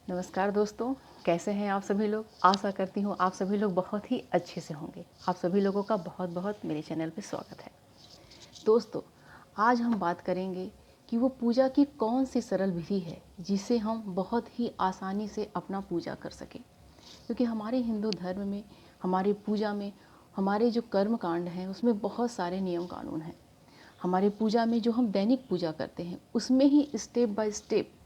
नमस्कार दोस्तों, कैसे हैं आप सभी लोग। आशा करती हूँ आप सभी लोग बहुत ही अच्छे से होंगे। आप सभी लोगों का बहुत बहुत मेरे चैनल पे स्वागत है। दोस्तों, आज हम बात करेंगे कि वो पूजा की कौन सी सरल विधि है जिसे हम बहुत ही आसानी से अपना पूजा कर सकें। क्योंकि हमारे हिंदू धर्म में, हमारी पूजा में, हमारे जो कर्म कांड हैं उसमें बहुत सारे नियम कानून हैं। हमारे पूजा में जो हम दैनिक पूजा करते हैं उसमें ही स्टेप बाय स्टेप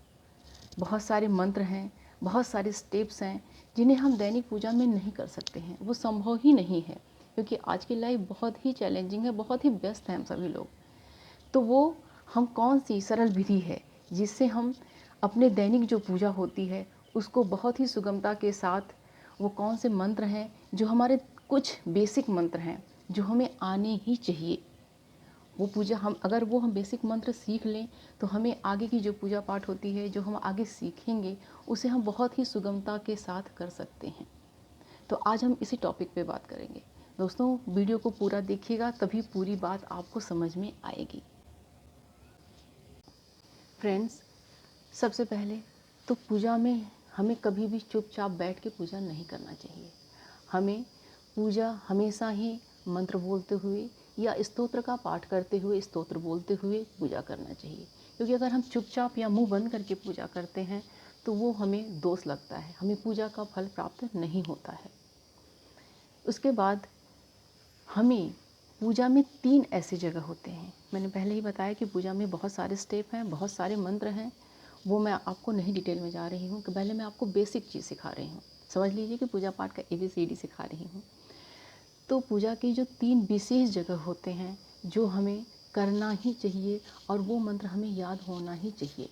बहुत सारे मंत्र हैं, बहुत सारे स्टेप्स हैं जिन्हें हम दैनिक पूजा में नहीं कर सकते हैं। वो संभव ही नहीं है क्योंकि आज की लाइफ बहुत ही चैलेंजिंग है, बहुत ही व्यस्त हैं हम सभी लोग। तो वो हम कौन सी सरल विधि है जिससे हम अपने दैनिक जो पूजा होती है उसको बहुत ही सुगमता के साथ, वो कौन से मंत्र हैं जो हमारे कुछ बेसिक मंत्र हैं जो हमें आने ही चाहिए। वो पूजा हम बेसिक मंत्र सीख लें तो हमें आगे की जो पूजा पाठ होती है, जो हम आगे सीखेंगे, उसे हम बहुत ही सुगमता के साथ कर सकते हैं। तो आज हम इसी टॉपिक पे बात करेंगे। दोस्तों, वीडियो को पूरा देखिएगा तभी पूरी बात आपको समझ में आएगी। फ्रेंड्स, सबसे पहले तो पूजा में हमें कभी भी चुपचाप बैठ के पूजा नहीं करना चाहिए। हमें पूजा हमेशा ही मंत्र बोलते हुए या स्तोत्र का पाठ करते हुए, स्तोत्र बोलते हुए पूजा करना चाहिए। क्योंकि अगर हम चुपचाप या मुंह बंद करके पूजा करते हैं तो वो हमें दोष लगता है, हमें पूजा का फल प्राप्त नहीं होता है। उसके बाद हमें पूजा में 3 ऐसे जगह होते हैं। मैंने पहले ही बताया कि पूजा में बहुत सारे स्टेप हैं, बहुत सारे मंत्र हैं। वो मैं आपको नहीं डिटेल में जा रही हूँ कि पहले मैं आपको बेसिक चीज़ सिखा रही हूँ। समझ लीजिए कि पूजा पाठ का ABCD सिखा रही हूँ। तो पूजा की जो 3 विशेष जगह होते हैं जो हमें करना ही चाहिए और वो मंत्र हमें याद होना ही चाहिए।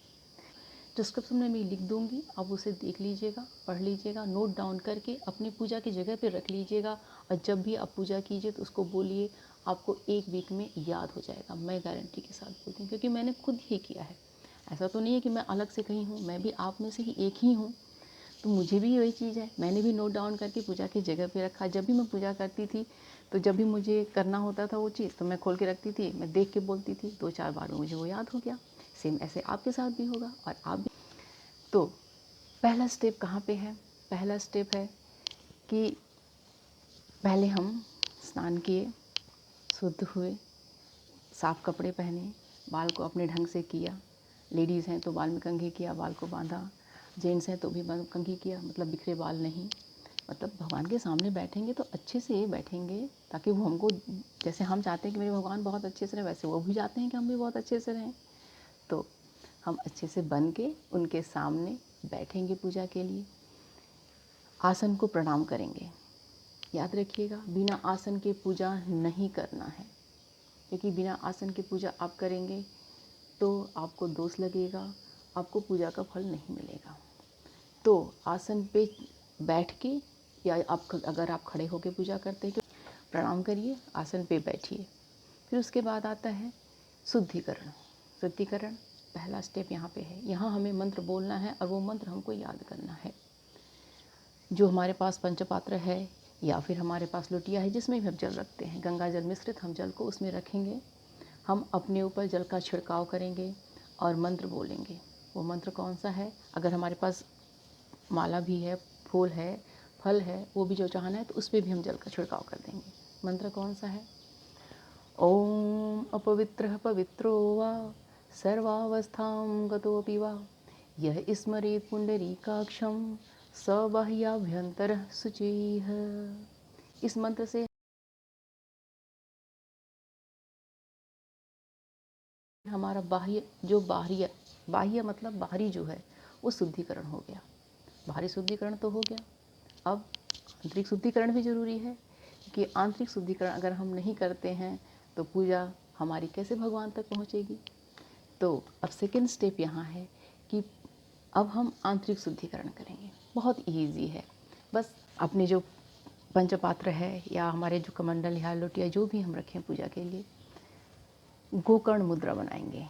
डिस्क्रिप्शन में मैं लिख दूंगी, आप उसे देख लीजिएगा, पढ़ लीजिएगा, नोट डाउन करके अपनी पूजा की जगह पे रख लीजिएगा और जब भी आप पूजा कीजिए तो उसको बोलिए, आपको 1 वीक में याद हो जाएगा। मैं गारंटी के साथ बोलती हूँ क्योंकि मैंने खुद ही किया है। ऐसा तो नहीं है कि मैं अलग से कहीं हूँ, मैं भी आप में से ही एक ही हूँ। तो मुझे भी वही चीज़ है, मैंने भी नोट डाउन करके पूजा की जगह पे रखा। जब भी मैं पूजा करती थी तो जब भी मुझे करना होता था वो चीज़ तो मैं खोल के रखती थी, मैं देख के बोलती थी, 2-4 बार में मुझे वो याद हो गया। सेम ऐसे आपके साथ भी होगा और आप भी। तो पहला स्टेप कहाँ पे है? पहला स्टेप है कि पहले हम स्नान किए, शुद्ध हुए, साफ़ कपड़े पहने, बाल को अपने ढंग से किया। लेडीज़ हैं तो बाल में कंघी किया, बाल को बांधा। जेंट्स हैं तो भी कंघी किया, मतलब बिखरे बाल नहीं। मतलब भगवान के सामने बैठेंगे तो अच्छे से बैठेंगे ताकि वो हमको, जैसे हम चाहते हैं कि मेरे भगवान बहुत अच्छे से रहें, वैसे वो भी चाहते हैं कि हम भी बहुत अच्छे से रहें। तो हम अच्छे से बन के उनके सामने बैठेंगे पूजा के लिए। आसन को प्रणाम करेंगे। याद रखिएगा, बिना आसन के पूजा नहीं करना है क्योंकि बिना आसन के पूजा आप करेंगे तो आपको दोष लगेगा, आपको पूजा का फल नहीं मिलेगा। तो आसन पे बैठ के या अगर आप खड़े होकर पूजा करते हैं तो प्रणाम करिए, आसन पे बैठिए। फिर उसके बाद आता है शुद्धिकरण। शुद्धिकरण पहला स्टेप यहाँ पे है। यहाँ हमें मंत्र बोलना है और वो मंत्र हमको याद करना है। जो हमारे पास पंचपात्र है या फिर हमारे पास लोटिया है जिसमें भी हम जल रखते हैं, गंगा जल मिश्रित हम जल को उसमें रखेंगे। हम अपने ऊपर जल का छिड़काव करेंगे और मंत्र बोलेंगे। वो मंत्र कौन सा है? अगर हमारे पास माला भी है, फूल है, फल है, वो भी जो चाहना है तो उस पर भी हम जल का छिड़काव कर देंगे। मंत्र कौन सा है? ओम अपवित्रः पवित्रो वा सर्वावस्थां गतोऽपि वा यः स्मरेत् पुंडरीकाक्षं स बाह्याभ्यन्तरः शुचिः। इस मंत्र से हमारा बाह्य मतलब बाहरी जो है वो शुद्धिकरण हो गया। बाहरी शुद्धिकरण तो हो गया, अब आंतरिक शुद्धिकरण भी ज़रूरी है कि आंतरिक शुद्धिकरण अगर हम नहीं करते हैं तो पूजा हमारी कैसे भगवान तक पहुँचेगी। तो अब सेकेंड स्टेप यहाँ है कि अब हम आंतरिक शुद्धिकरण करेंगे। बहुत ईजी है, बस अपने जो पंचपात्र है या हमारे जो कमंडल या लोटिया जो भी हम रखें पूजा के लिए, गोकर्ण मुद्रा बनाएंगे,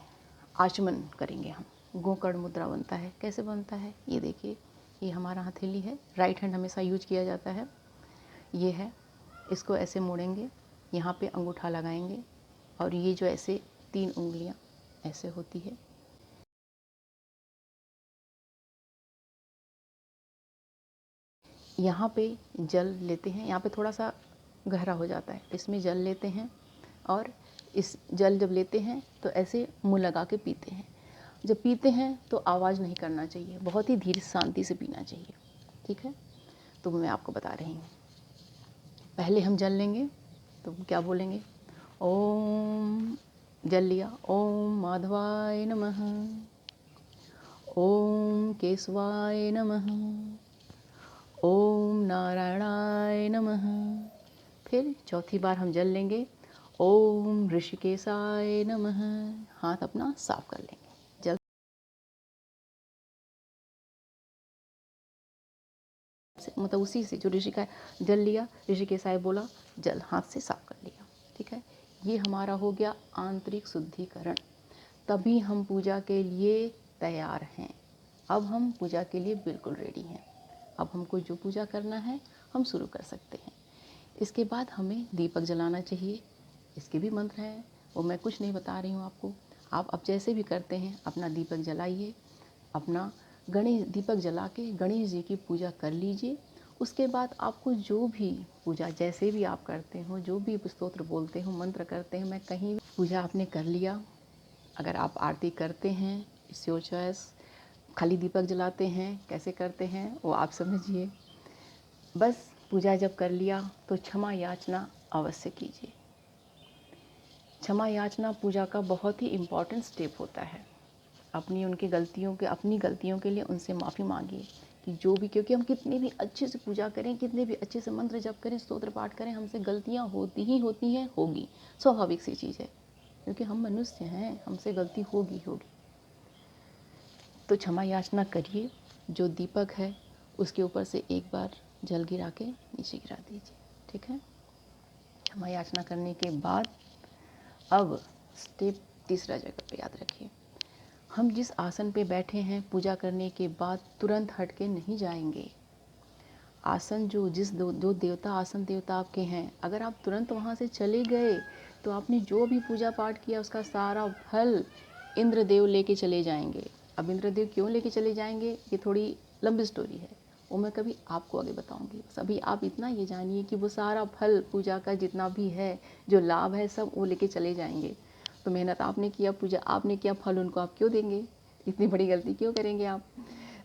आचमन करेंगे हम। गोकर्ण मुद्रा बनता है, कैसे बनता है ये देखिए। ये हमारा हथेली है, राइट हैंड हमेशा यूज किया जाता है। ये है, इसको ऐसे मोड़ेंगे, यहाँ पे अंगूठा लगाएंगे और ये जो ऐसे 3 उंगलियाँ ऐसे होती है, यहाँ पे जल लेते हैं, यहाँ पे थोड़ा सा गहरा हो जाता है, इसमें जल लेते हैं और इस जल जब लेते हैं तो ऐसे मुँह लगा के पीते हैं। जब पीते हैं तो आवाज़ नहीं करना चाहिए, बहुत ही धीरे शांति से पीना चाहिए, ठीक है। तो मैं आपको बता रही हूँ। पहले हम जल लेंगे तो क्या बोलेंगे, ओम, जल लिया, ओम माधवाय नमः, ओम केशवाय नमः, ओम नारायणाय नमः। फिर चौथी बार हम जल लेंगे, ओम ऋषिकेशाय नमः। हाथ अपना साफ कर लेंगे। जल मतलब उसी से जो ऋषि का जल लिया, ऋषिकेशाय बोला, जल हाथ से साफ कर लिया, ठीक है। ये हमारा हो गया आंतरिक शुद्धिकरण। तभी हम पूजा के लिए तैयार हैं। अब हम पूजा के लिए बिल्कुल रेडी हैं। अब हमको जो पूजा करना है हम शुरू कर सकते हैं। इसके बाद हमें दीपक जलाना चाहिए। इसके भी मंत्र हैं, वो मैं कुछ नहीं बता रही हूँ आपको। आप अब जैसे भी करते हैं अपना दीपक जलाइए, अपना गणेश दीपक जला के गणेश जी की पूजा कर लीजिए। उसके बाद आपको जो भी पूजा जैसे भी आप करते हो, जो भी स्तोत्र बोलते हो, मंत्र करते हैं, मैं कहीं पूजा आपने कर लिया। अगर आप आरती करते हैं, इट्स योर चॉइस। खाली दीपक जलाते हैं, कैसे करते हैं वो आप समझिए। बस पूजा जब कर लिया तो क्षमा याचना अवश्य कीजिए। क्षमा याचना पूजा का बहुत ही इम्पॉर्टेंट स्टेप होता है। अपनी गलतियों के लिए उनसे माफ़ी मांगिए कि जो भी, क्योंकि हम कितने भी अच्छे से पूजा करें, कितने भी अच्छे से मंत्र जप करें, स्तोत्र पाठ करें, हमसे गलतियाँ होती हैं, होगी, स्वाभाविक सी चीज़ है, क्योंकि हम मनुष्य हैं, हमसे गलती होगी। तो क्षमा याचना करिए। जो दीपक है उसके ऊपर से एक बार जल गिरा के नीचे गिरा दीजिए, ठीक है। क्षमा याचना करने के बाद अब स्टेप तीसरा जगह पे याद रखिए। हम जिस आसन पे बैठे हैं पूजा करने के बाद तुरंत हट के नहीं जाएंगे। आसन जो देवता आसन देवता आपके हैं, अगर आप तुरंत वहाँ से चले गए तो आपने जो भी पूजा पाठ किया उसका सारा फल इंद्रदेव लेके चले जाएंगे। अब इंद्रदेव क्यों लेके चले जाएंगे, ये थोड़ी लंबी स्टोरी है, वो मैं कभी आपको आगे बताऊंगी। सभी आप इतना ये जानिए कि वो सारा फल पूजा का जितना भी है, जो लाभ है, सब वो लेके चले जाएंगे। तो मेहनत आपने किया, पूजा आपने किया, फल उनको आप क्यों देंगे, इतनी बड़ी गलती क्यों करेंगे आप।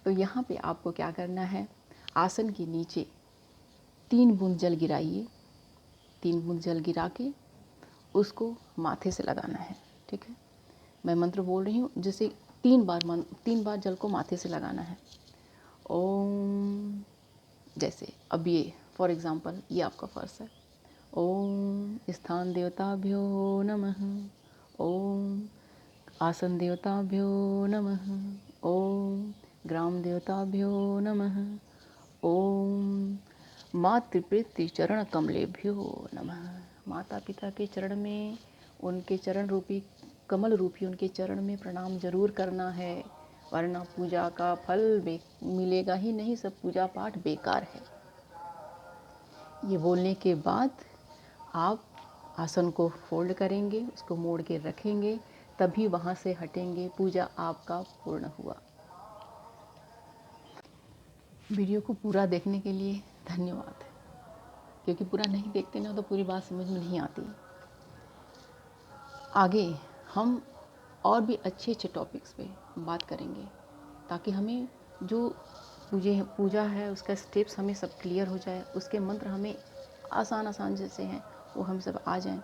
तो यहाँ पे आपको क्या करना है, आसन के नीचे 3 बूंद जल गिराइए। 3 बूंद जल गिरा के उसको माथे से लगाना है, ठीक है। मैं मंत्र बोल रही हूँ, जैसे 3 बार जल को माथे से लगाना है। ओम, जैसे अब ये फॉर एग्ज़ाम्पल ये आपका फर्स्ट है, ओम स्थान देवताभ्यो नमः, ओम आसन देवताभ्यो नमः, ओम ग्राम देवताभ्यो नमः, ओम मातृप्रीति चरण कमलेभ्यो नमः। माता पिता के चरण में, उनके चरण रूपी कमल रूपी उनके चरण में प्रणाम जरूर करना है, वरना पूजा का फल मिलेगा ही नहीं, सब पूजा पाठ बेकार है। ये बोलने के बाद आप आसन को फोल्ड करेंगे, उसको मोड़ के रखेंगे, तभी वहाँ से हटेंगे। पूजा आपका पूर्ण हुआ। वीडियो को पूरा देखने के लिए धन्यवाद, क्योंकि पूरा नहीं देखते ना तो पूरी बात समझ में नहीं आती। आगे हम और भी अच्छे अच्छे टॉपिक्स पे बात करेंगे, ताकि हमें जो पूजा है उसका स्टेप्स हमें सब क्लियर हो जाए, उसके मंत्र हमें आसान जैसे हैं वो हम सब आ जाएं।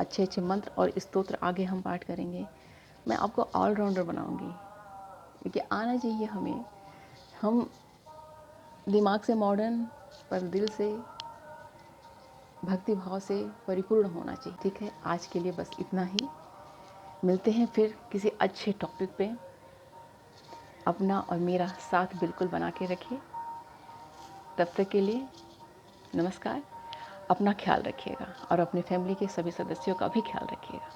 अच्छे अच्छे मंत्र और स्तोत्र आगे हम पाठ करेंगे। मैं आपको ऑलराउंडर बनाऊंगी, क्योंकि आना चाहिए हमें। हम दिमाग से मॉडर्न, पर दिल से भक्ति भाव से परिपूर्ण होना चाहिए, ठीक है। आज के लिए बस इतना ही। मिलते हैं फिर किसी अच्छे टॉपिक पे। अपना और मेरा साथ बिल्कुल बना के रखिए। तब तक के लिए नमस्कार। अपना ख्याल रखिएगा और अपनी फैमिली के सभी सदस्यों का भी ख्याल रखिएगा।